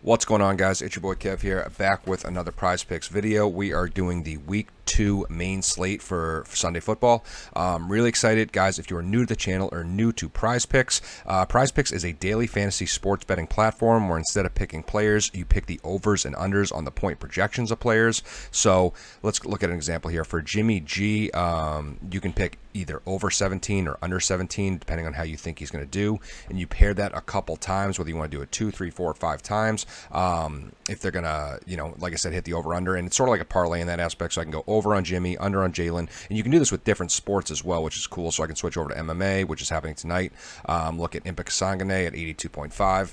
What's going on, guys? It's your boy Kev here, back with another Prizepicks video. We are doing the Week 2 main slate for Sunday football. Really excited, guys. If you are new to the channel or new to Prizepicks, Prizepicks is a daily fantasy sports betting platform where instead of picking players, you pick the overs and unders on the point projections of players. So let's look at an example here. For Jimmy G, you can pick either over 17 or under 17, depending on how you think he's going to do. And you pair that a couple times, whether you want to do it 2, 3, 4, 5 times. If they're going to, like I said, hit the over-under. And it's sort of like a parlay in that aspect. So I can go over on Jimmy, under on Jalen. And you can do this with different sports as well, which is cool. So I can switch over to MMA, which is happening tonight. Look at Impa Sangane at 82.5.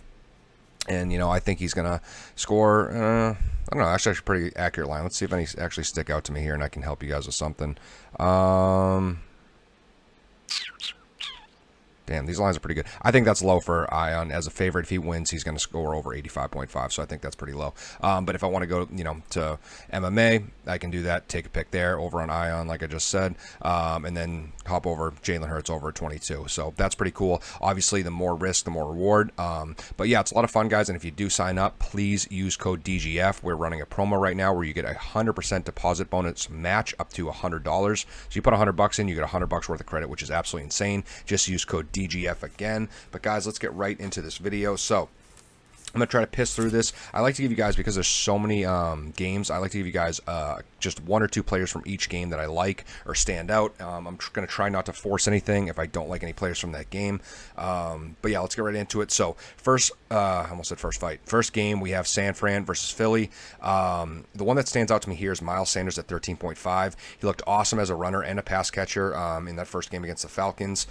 And, I think he's going to score, I don't know, actually a pretty accurate line. Let's see if any actually stick out to me here and I can help you guys with something. Damn, these lines are pretty good. I think that's low for Ion as a favorite. If he wins, he's going to score over 85.5, so I think that's pretty low. But if I want to go, to MMA, I can do that. Take a pick there over on Ion, like I just said, and then hop over Jalen Hurts over 22. So that's pretty cool. Obviously, the more risk, the more reward. But yeah, it's a lot of fun, guys. And if you do sign up, please use code DGF. We're running a promo right now where you get a 100% deposit bonus match up to $100. So you put $100 in, you get $100 worth of credit, which is absolutely insane. Just use code DGF again. But guys, let's get right into this video. So I'm going to try to piss through this. I like to give you guys, because there's so many games, I like to give you guys just one or two players from each game that I like or stand out. I'm going to try not to force anything if I don't like any players from that game. But yeah, let's get right into it. So first, I almost said first fight. First game, we have San Fran versus Philly. The one that stands out to me here is Miles Sanders at 13.5. He looked awesome as a runner and a pass catcher in that first game against the Falcons.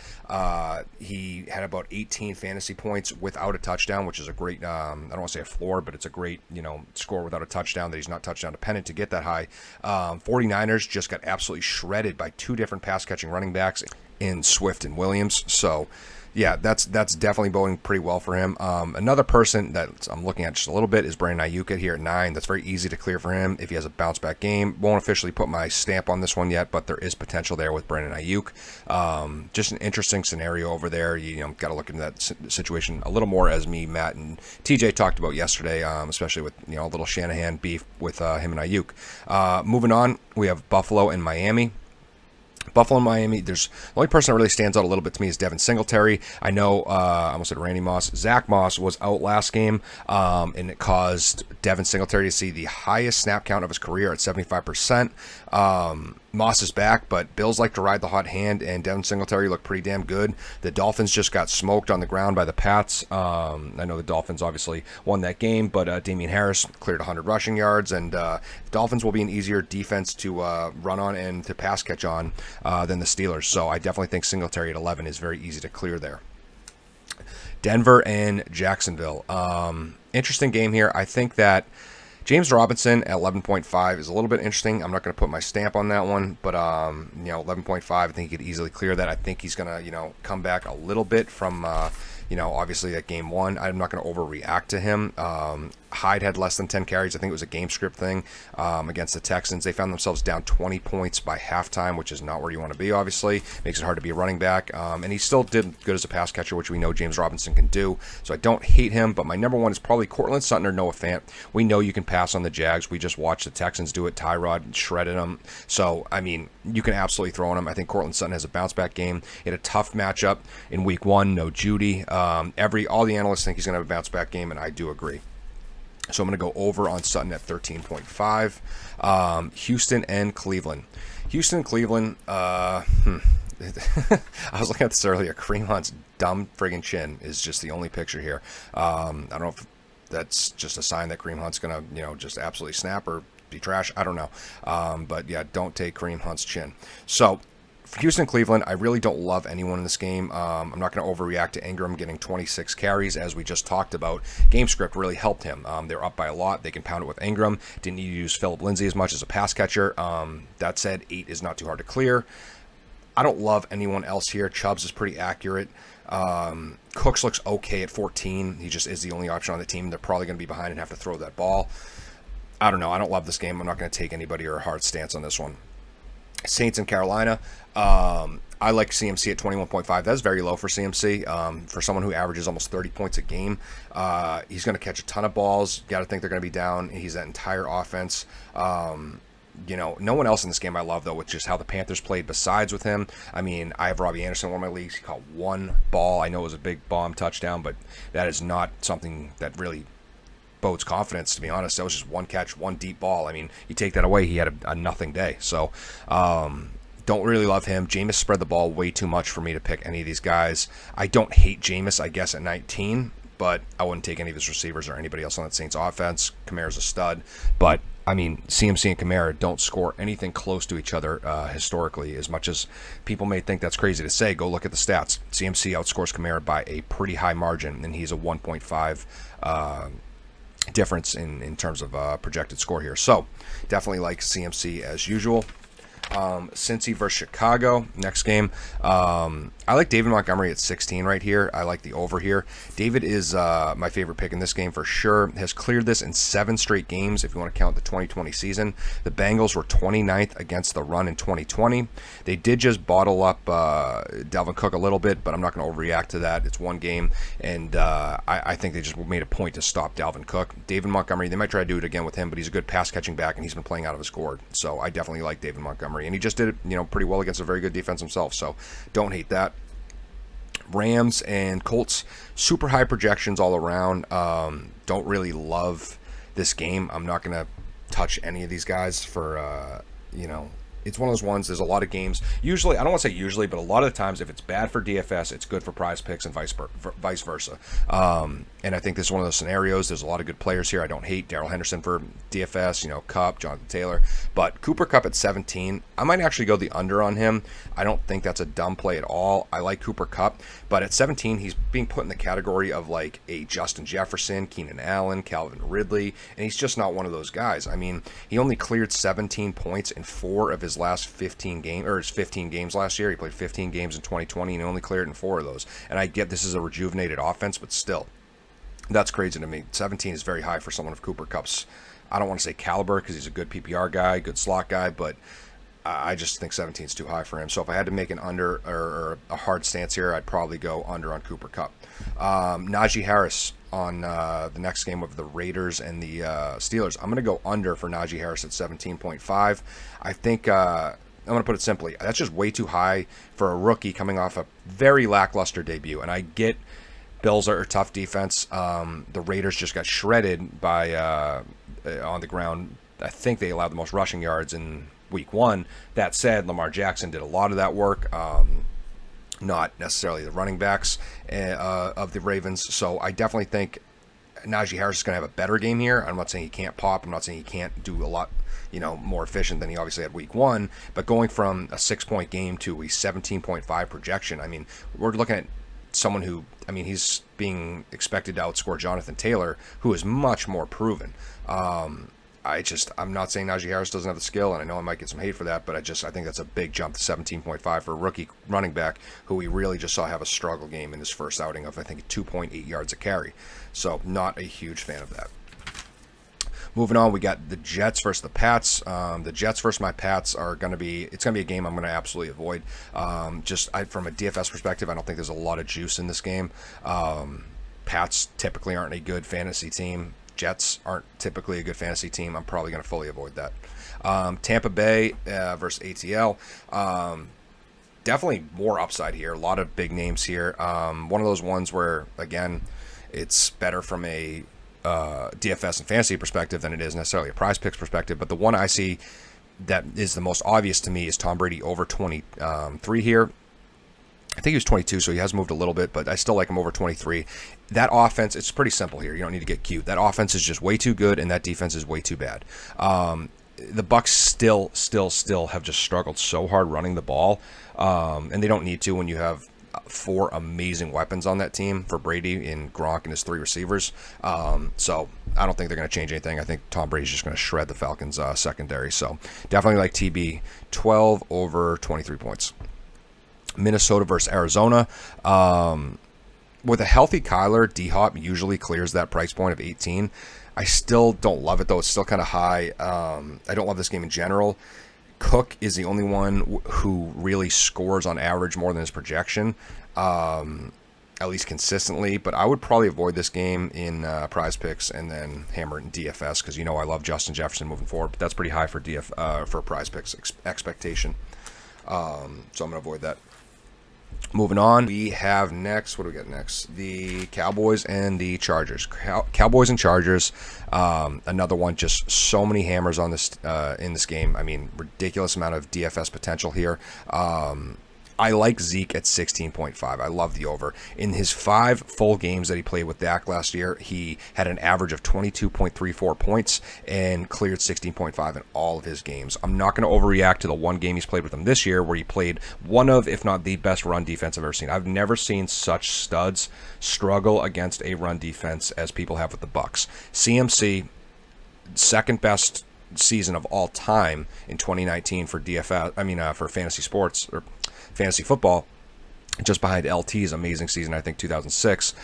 He had about 18 fantasy points without a touchdown, which is a great I don't want to say a floor, but it's a great, score without a touchdown that he's not touchdown dependent to get that high. 49ers just got absolutely shredded by two different pass catching running backs in Swift and Williams. So yeah, that's definitely boding pretty well for him. Another person that I'm looking at just a little bit is Brandon Nyuk here at 9. That's very easy to clear for him if he has a bounce back game. Won't officially put my stamp on this one yet, but there is potential there with Brandon Nyuk. Just an interesting scenario over there. You got to look into that situation a little more, as me, Matt, and TJ talked about yesterday, especially with a little Shanahan beef with him and Nyuk. Moving on, we have Buffalo and Miami. Buffalo and Miami, the only person that really stands out a little bit to me is Devin Singletary. I know, I almost said Randy Moss. Zach Moss was out last game, and it caused Devin Singletary to see the highest snap count of his career at 75%. Moss is back, but Bills like to ride the hot hand, and Devin Singletary looked pretty damn good. The Dolphins just got smoked on the ground by the Pats. I know the Dolphins obviously won that game, but Damian Harris cleared 100 rushing yards, and the Dolphins will be an easier defense to run on and to pass catch on than the Steelers. So I definitely think Singletary at 11 is very easy to clear there. Denver and Jacksonville. Interesting game here. I think that James Robinson at 11.5 is a little bit interesting. I'm not going to put my stamp on that one, but 11.5, I think he could easily clear that. I think he's going to come back a little bit from obviously at game one. I'm not going to overreact to him. Hyde had less than 10 carries. I think it was a game script thing against the Texans. They found themselves down 20 points by halftime, which is not where you want to be, obviously. Makes it hard to be a running back. And he still did good as a pass catcher, which we know James Robinson can do. So I don't hate him, but my number one is probably Cortland Sutton or Noah Fant. We know you can pass on the Jags. We just watched the Texans do it. Tyrod shredded them. So, I mean, you can absolutely throw on him. I think Cortland Sutton has a bounce-back game. He had a tough matchup in week one. No Judy. All the analysts think he's going to have a bounce-back game, and I do agree. So I'm going to go over on Sutton at 13.5. Houston and Cleveland. Houston and Cleveland, I was looking at this earlier. Kareem Hunt's dumb friggin' chin is just the only picture here. I don't know if that's just a sign that Kareem Hunt's going to, just absolutely snap or be trash. I don't know. But yeah, don't take Kareem Hunt's chin. So Houston, Cleveland, I really don't love anyone in this game. I'm not going to overreact to Ingram getting 26 carries, as we just talked about. Game script really helped him. They're up by a lot. They can pound it with Ingram. Didn't need to use Phillip Lindsay as much as a pass catcher. That said, 8 is not too hard to clear. I don't love anyone else here. Chubbs is pretty accurate. Cooks looks okay at 14. He just is the only option on the team. They're probably going to be behind and have to throw that ball. I don't know. I don't love this game. I'm not going to take anybody or a hard stance on this one. Saints and Carolina. I like CMC at 21.5. That's very low for CMC. For someone who averages almost 30 points a game, he's going to catch a ton of balls. Got to think they're going to be down. He's that entire offense. No one else in this game I love, though, with just how the Panthers played besides with him. I mean, I have Robbie Anderson in one of my leagues. He caught one ball. I know it was a big bomb touchdown, but that is not something that really bodes confidence, to be honest. That was just one catch, one deep ball. I mean, you take that away, he had a nothing day. So, don't really love him. Jameis spread the ball way too much for me to pick any of these guys. I don't hate Jameis, I guess, at 19, but I wouldn't take any of his receivers or anybody else on that Saints offense. Kamara's a stud, but I mean, CMC and Kamara don't score anything close to each other historically. As much as people may think that's crazy to say, go look at the stats. CMC outscores Kamara by a pretty high margin, and he's a 1.5 difference in terms of projected score here. So definitely like CMC as usual. Cincy versus Chicago, next game. I like David Montgomery at 16 right here. I like the over here. David is my favorite pick in this game for sure. Has cleared this in 7 straight games if you want to count the 2020 season. The Bengals were 29th against the run in 2020. They did just bottle up Dalvin Cook a little bit, but I'm not going to overreact to that. It's one game, and I think they just made a point to stop Dalvin Cook. David Montgomery, they might try to do it again with him, but he's a good pass-catching back, and he's been playing out of his gourd. So I definitely like David Montgomery, and he just did it pretty well against a very good defense himself, so don't hate that. Rams and Colts, super high projections all around. Don't really love this game. I'm not going to touch any of these guys for, it's one of those ones, there's a lot of games. Usually, I don't want to say usually, but a lot of the times, if it's bad for DFS, it's good for Prizepicks and vice versa. And I think this is one of those scenarios. There's a lot of good players here. I don't hate Darrell Henderson for DFS, Kupp, Jonathan Taylor. But Cooper Kupp at 17, I might actually go the under on him. I don't think that's a dumb play at all. I like Cooper Kupp. But at 17, he's being put in the category of like a Justin Jefferson, Keenan Allen, Calvin Ridley. And he's just not one of those guys. I mean, he only cleared 17 points in 4 of his last 15 games, or his 15 games last year. He played 15 games in 2020 and he only cleared in 4 of those. And I get this is a rejuvenated offense, but still. That's crazy to me. 17 is very high for someone of Cooper Kupp's, I don't want to say caliber because he's a good PPR guy, good slot guy, but I just think 17 is too high for him. So if I had to make an under or a hard stance here, I'd probably go under on Cooper Kupp. Najee Harris on the next game of the Raiders and the Steelers. I'm going to go under for Najee Harris at 17.5. I think I'm going to put it simply. That's just way too high for a rookie coming off a very lackluster debut. And I get Bills are a tough defense. The Raiders just got shredded by on the ground. I think they allowed the most rushing yards in week 1. That said, Lamar Jackson did a lot of that work. Not necessarily the running backs of the Ravens. So I definitely think Najee Harris is going to have a better game here. I'm not saying he can't pop. I'm not saying he can't do a lot, more efficient than he obviously had week 1. But going from a 6-point game to a 17.5 projection, I mean, we're looking at someone who, he's being expected to outscore Jonathan Taylor, who is much more proven. I'm not saying Najee Harris doesn't have the skill, and I know I might get some hate for that, but I think that's a big jump to 17.5 for a rookie running back who we really just saw have a struggle game in his first outing of, I think, 2.8 yards a carry. So not a huge fan of that. Moving on, we got the Jets versus the Pats. The Jets versus my Pats it's going to be a game I'm going to absolutely avoid. From a DFS perspective, I don't think there's a lot of juice in this game. Pats typically aren't a good fantasy team. Jets aren't typically a good fantasy team. I'm probably going to fully avoid that. Tampa Bay versus ATL. Definitely more upside here. A lot of big names here. One of those ones where, again, it's better from a DFS and fantasy perspective than it is necessarily a Prizepicks perspective. But the one I see that is the most obvious to me is Tom Brady over 23 here. I think he was 22, so he has moved a little bit, but I still like him over 23. That offense, it's pretty simple here. You don't need to get cute. That offense is just way too good, and that defense is way too bad. The Bucks still have just struggled so hard running the ball, and they don't need to when you have 4 amazing weapons on that team for Brady and Gronk and his 3 receivers. So I don't think they're going to change anything. I think Tom Brady's just going to shred the Falcons' secondary. So definitely like TB 12 over 23 points. Minnesota versus Arizona. With a healthy Kyler, D-Hop usually clears that price point of 18. I still don't love it, though. It's still kind of high. I don't love this game in general. Cook is the only one who really scores on average more than his projection, at least consistently. But I would probably avoid this game in Prizepicks and then hammer it in DFS because I love Justin Jefferson moving forward. But that's pretty high for for Prizepicks expectation. So I'm going to avoid that. Moving on, we have next. What do we got next? The Cowboys and the Chargers. Cowboys and Chargers. Another one. Just so many hammers on this in this game. I mean, ridiculous amount of DFS potential here. I like Zeke at 16.5. I love the over. In his 5 full games that he played with Dak last year, he had an average of 22.34 points and cleared 16.5 in all of his games. I'm not going to overreact to the one game he's played with him this year where he played one of, if not the best run defense I've ever seen. I've never seen such studs struggle against a run defense as people have with the Bucs. CMC, second best season of all time in 2019 for DFS. For fantasy sports or fantasy football, just behind LT's amazing season, I think 2006.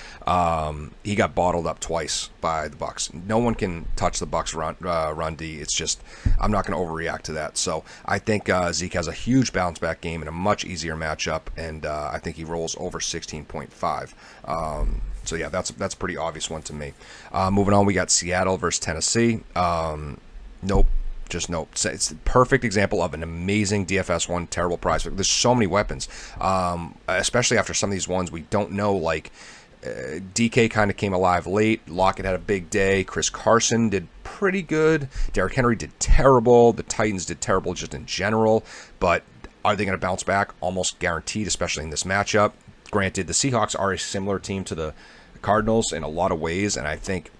He got bottled up twice by the Bucs. No one can touch the Bucs run D. It's just, I'm not going to overreact to that. So I think Zeke has a huge bounce back game and a much easier matchup, and I think he rolls over 16.5. So yeah, that's a pretty obvious one to me. Moving on, we got Seattle versus Tennessee. Nope. Just nope. It's the perfect example of an amazing DFS one, terrible price. There's so many weapons, especially after some of these ones we don't know. Like DK kind of came alive late. Lockett had a big day. Chris Carson did pretty good. Derrick Henry did terrible. The Titans did terrible just in general. But are they going to bounce back? Almost guaranteed, especially in this matchup. Granted, the Seahawks are a similar team to the Cardinals in a lot of ways, and I think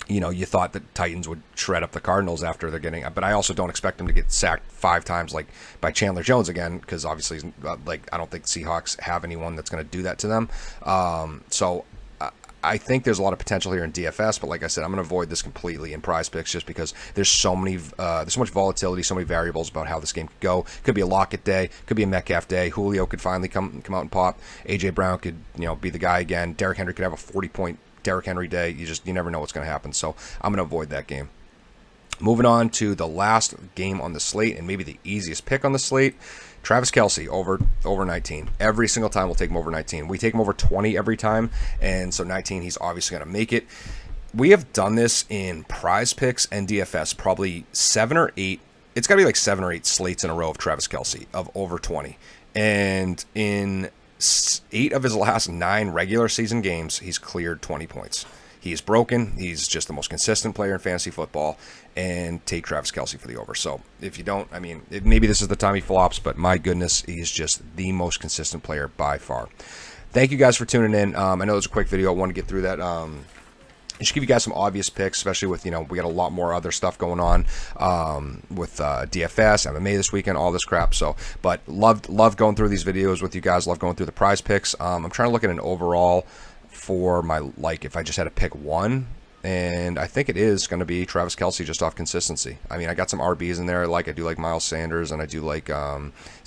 you thought the Titans would shred up the Cardinals after they're getting, but I also don't expect them to get sacked 5 times like by Chandler Jones again, because obviously I don't think Seahawks have anyone that's going to do that to them. So I think there's a lot of potential here in DFS, but like I said, I'm going to avoid this completely in Prizepicks just because there's so much volatility, so many variables about how this game could go. Could be a Lockett day, could be a Metcalf day. Julio could finally come out and pop. AJ Brown could be the guy again. Derrick Henry could have a 40-point Derrick Henry day. You never know what's going to happen. So I'm going to avoid that game. Moving on to the last game on the slate and maybe the easiest pick on the slate. Travis Kelce over 19. Every single time we'll take him over 19. We take him over 20 every time. And so 19, he's obviously going to make it. We have done this in Prizepicks and DFS probably 7 or 8. It's got to be like 7 or 8 slates in a row of Travis Kelce of over 20. And in 8 of his last 9 regular season games, he's cleared 20 points. He's broken. He's just the most consistent player in fantasy football. And take Travis Kelce for the over. So if you don't, maybe this is the time he flops, but my goodness, he's just the most consistent player by far. Thank you guys for tuning in. I know it was a quick video. I want to get through that. Just give you guys some obvious picks, especially with, we got a lot more other stuff going on with DFS, MMA this weekend, all this crap. So, but love going through these videos with you guys. Love going through the Prizepicks. I'm trying to look at an overall for my, if I just had to pick one, and I think it is going to be Travis Kelce just off consistency. I got some RBs in there. I do like Miles Sanders, and I do like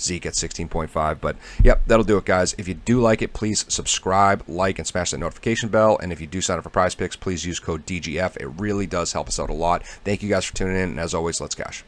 Zeke at 16.5. But, yep, that'll do it, guys. If you do like it, please subscribe, like, and smash that notification bell. And if you do sign up for Prizepicks, please use code DGF. It really does help us out a lot. Thank you guys for tuning in, and as always, let's cash.